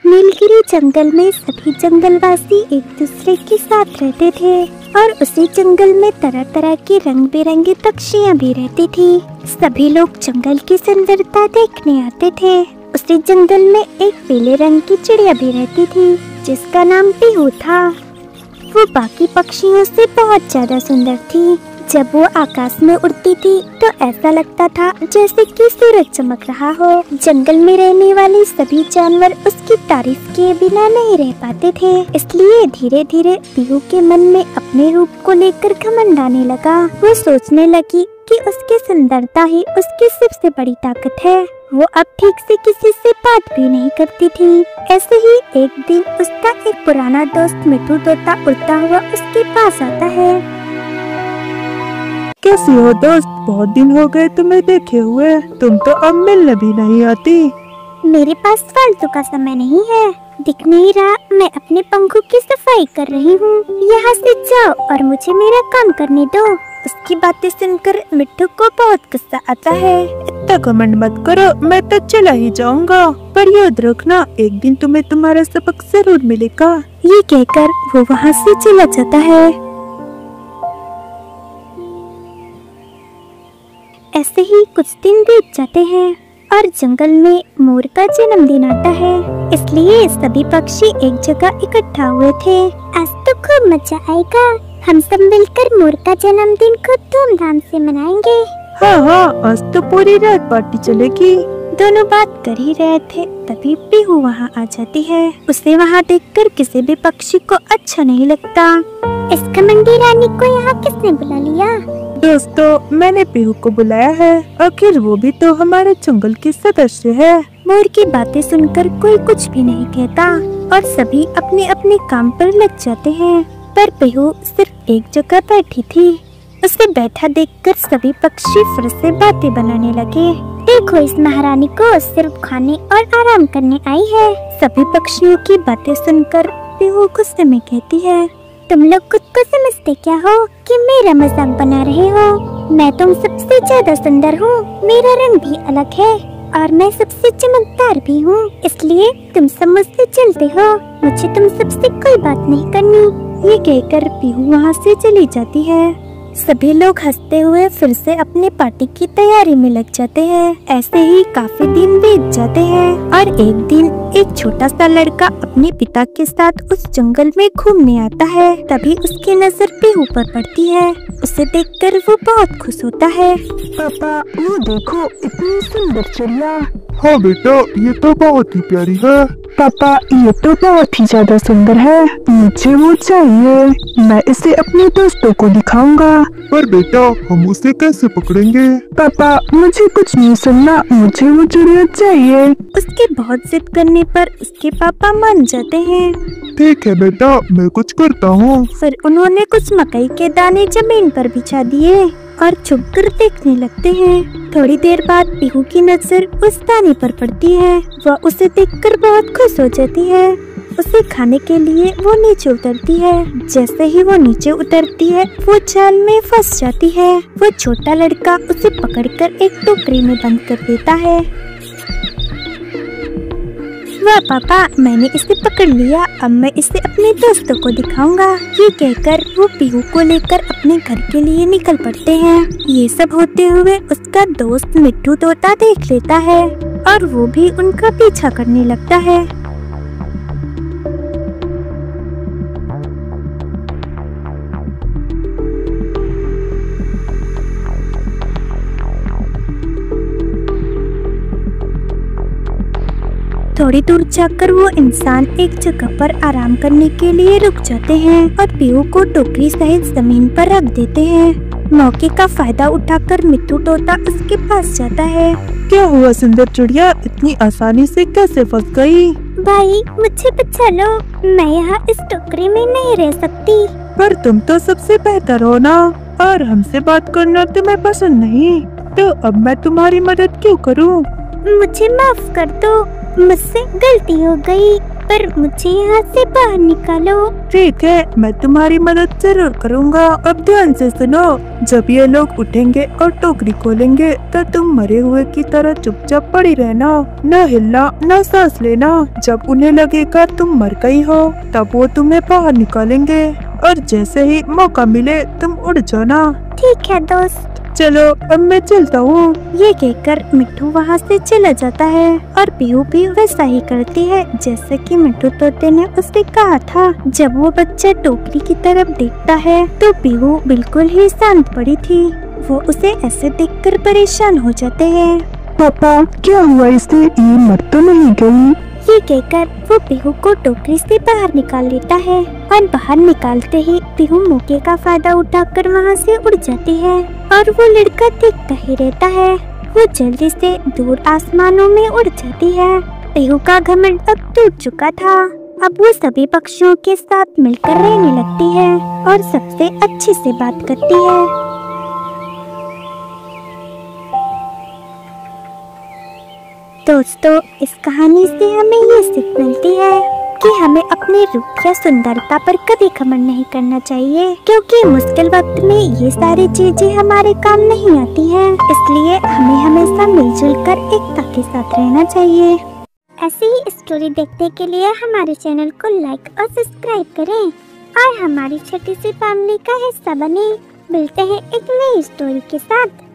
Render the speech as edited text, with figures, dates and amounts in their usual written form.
नीलगिरी जंगल में सभी जंगलवासी एक दूसरे के साथ रहते थे और उसी जंगल में तरह तरह की रंग बिरंगी पक्षियाँ भी रहती थी। सभी लोग जंगल की सुंदरता देखने आते थे। उसी जंगल में एक पीले रंग की चिड़िया भी रहती थी जिसका नाम पीहू था। वो बाकी पक्षियों से बहुत ज्यादा सुंदर थी। जब वो आकाश में उड़ती थी तो ऐसा लगता था जैसे कि सूरज चमक रहा हो। जंगल में रहने वाले सभी जानवर उसकी तारीफ किए बिना नहीं रह पाते थे, इसलिए धीरे धीरे पीहू के मन में अपने रूप को लेकर घमंड आने लगा। वो सोचने लगी कि उसकी सुंदरता ही उसकी सबसे बड़ी ताकत है। वो अब ठीक से किसी से बात भी नहीं करती थी। ऐसे ही एक दिन उसका एक पुराना दोस्त मिट्टू तोता उड़ता हुआ उसके पास आता है। कैसी हो दोस्त? बहुत दिन हो गए तुम्हें देखे हुए, तुम तो अब मिलने भी नहीं आती। मेरे पास फालतू का समय नहीं है, दिख नहीं रहा? मैं अपने पंखों की सफाई कर रही हूँ। यहाँ से जाओ और मुझे मेरा काम करने दो। उसकी बातें सुनकर मिट्टू को बहुत गुस्सा आता है। इतना घमंड मत करो, मैं तो चला ही जाऊंगा, पर याद रखना एक दिन तुम्हें तुम्हारा सबक जरूर मिलेगा। ये कहकर वो वहाँ से चला जाता है। ऐसे ही कुछ दिन बीत जाते हैं और जंगल में मोर का जन्मदिन आता है, इसलिए सभी पक्षी एक जगह इकट्ठा हुए थे। आज तो खूब मजा आएगा, हम सब मिलकर मोर का जन्मदिन खूब धूमधाम से मनाएंगे। हाँ, आज तो पूरी रात पार्टी चलेगी। दोनों बात कर ही रहे थे तभी पीहू वहाँ आ जाती है। उसे वहाँ देखकर किसी भी पक्षी को अच्छा नहीं लगता। इस घमंडी रानी को यहाँ किसने बुला लिया? दोस्तों, मैंने पीहू को बुलाया है, आखिर वो भी तो हमारे जंगल की सदस्य है। मोर की बातें सुनकर कोई कुछ भी नहीं कहता और सभी अपने अपने काम पर लग जाते हैं, पर पीहू सिर्फ एक जगह बैठी थी। उसे बैठा देखकर सभी पक्षी फिर से बातें बनाने लगे। देखो, इस महारानी को सिर्फ खाने और आराम करने आई है। सभी पक्षियों की बातें सुनकर पीहू गुस्से में कहती है, तुम लोग खुद को समझते क्या हो कि मेरा मजाक बना रहे हो? मैं तुम सबसे ज्यादा सुंदर हूँ, मेरा रंग भी अलग है और मैं सबसे चमकदार भी हूँ, इसलिए तुम सब मुझसे चलते हो। मुझे तुम सबसे कोई बात नहीं करनी। ये कहकर पीहू वहाँ से चली जाती है। सभी लोग हंसते हुए फिर से अपने पार्टी की तैयारी में लग जाते हैं। ऐसे ही काफी दिन बीत जाते हैं और एक दिन एक छोटा सा लड़का अपने पिता के साथ उस जंगल में घूमने आता है। तभी उसकी नजर पीहू पर पड़ती है। उसे देखकर वो बहुत खुश होता है। पापा, वो देखो, इतनी सुंदर चिड़िया। हाँ बेटा, ये तो बहुत ही प्यारी है। पापा, ये तो बहुत ही ज्यादा सुंदर है, मुझे वो चाहिए। मैं इसे अपने दोस्तों को दिखाऊंगा। पर बेटा, हम उसे कैसे पकड़ेंगे? पापा, मुझे कुछ नहीं सुनना, मुझे वो चिड़िया चाहिए। उसके बहुत जिद करने पर उसके पापा मान जाते हैं। ठीक है बेटा, मैं कुछ करता हूँ। फिर उन्होंने कुछ मकई के दाने जमीन पर बिछा दिए और छुपकर देखने लगते हैं। थोड़ी देर बाद पीहू की नजर उस दाने पर पड़ती है। वह उसे देखकर बहुत खुश हो जाती है। उसे खाने के लिए वो नीचे उतरती है। जैसे ही वो नीचे उतरती है वो जाल में फंस जाती है। वो छोटा लड़का उसे पकड़कर एक टोकरी में बंद कर देता है। वाह पापा, मैंने इसे पकड़ लिया, अब मैं इसे अपने दोस्तों को दिखाऊंगा। ये कहकर वो पीहू को लेकर अपने घर के लिए निकल पड़ते हैं। ये सब होते हुए उसका दोस्त मिट्टू तोता देख लेता है और वो भी उनका पीछा करने लगता है। थोड़ी दूर जाकर वो इंसान एक जगह पर आराम करने के लिए रुक जाते हैं और पीहू को टोकरी सहित जमीन पर रख देते हैं। मौके का फायदा उठाकर मिट्टू तोता उसके पास जाता है। क्या हुआ सुंदर चिड़िया, इतनी आसानी से कैसे फंस गई? भाई, मुझे बचा लो, मैं यहाँ इस टोकरी में नहीं रह सकती। पर तुम तो सबसे बेहतर हो ना, और हमसे बात करना तुम्हें पसंद नहीं, तो अब मैं तुम्हारी मदद क्यों करूँ? मुझे माफ कर दो, मुझसे गलती हो गई। पर मुझे यहाँ से बाहर निकालो। ठीक है, मैं तुम्हारी मदद जरूर करूँगा। अब ध्यान से सुनो, जब ये लोग उठेंगे और टोकरी खोलेंगे तो तुम मरे हुए की तरह चुपचाप पड़ी रहना, न हिलना न सांस लेना। जब उन्हें लगेगा तुम मर गई हो तब वो तुम्हें बाहर निकालेंगे और जैसे ही मौका मिले तुम उड़ जाना। ठीक है दोस्त। चलो अब मैं चलता हूँ। ये कहकर मिट्टू वहाँ से चला जाता है और पीहू भी वैसा ही करती है जैसे कि मिट्टू तोते ने उसे कहा था। जब वो बच्चा टोकरी की तरफ देखता है तो पीहू बिल्कुल ही शांत पड़ी थी। वो उसे ऐसे देखकर परेशान हो जाते हैं। पापा क्या हुआ इसे, ये मर तो नहीं गई? ये कहकर वो पीहू को टोकरी से बाहर निकाल लेता है और बाहर निकालते ही पीहू मौके का फायदा उठाकर वहाँ से उड़ जाती है और वो लड़का देखता ही रहता है। वो जल्दी से दूर आसमानों में उड़ जाती है। पीहू का घमंड अब टूट चुका था। अब वो सभी पक्षियों के साथ मिलकर रहने लगती है और सबसे अच्छे से बात करती है। दोस्तों, इस कहानी से हमें ये सीख मिलती है कि हमें अपने रूप या सुंदरता पर कभी घमंड नहीं करना चाहिए, क्योंकि मुश्किल वक्त में ये सारी चीजें हमारे काम नहीं आती हैं। इसलिए हमें हमेशा मिलजुल कर एकता के साथ रहना चाहिए। ऐसी ही स्टोरी देखने के लिए हमारे चैनल को लाइक और सब्सक्राइब करें और हमारी छोटी सी फैमिली का हिस्सा बने। मिलते हैं एक नई स्टोरी के साथ।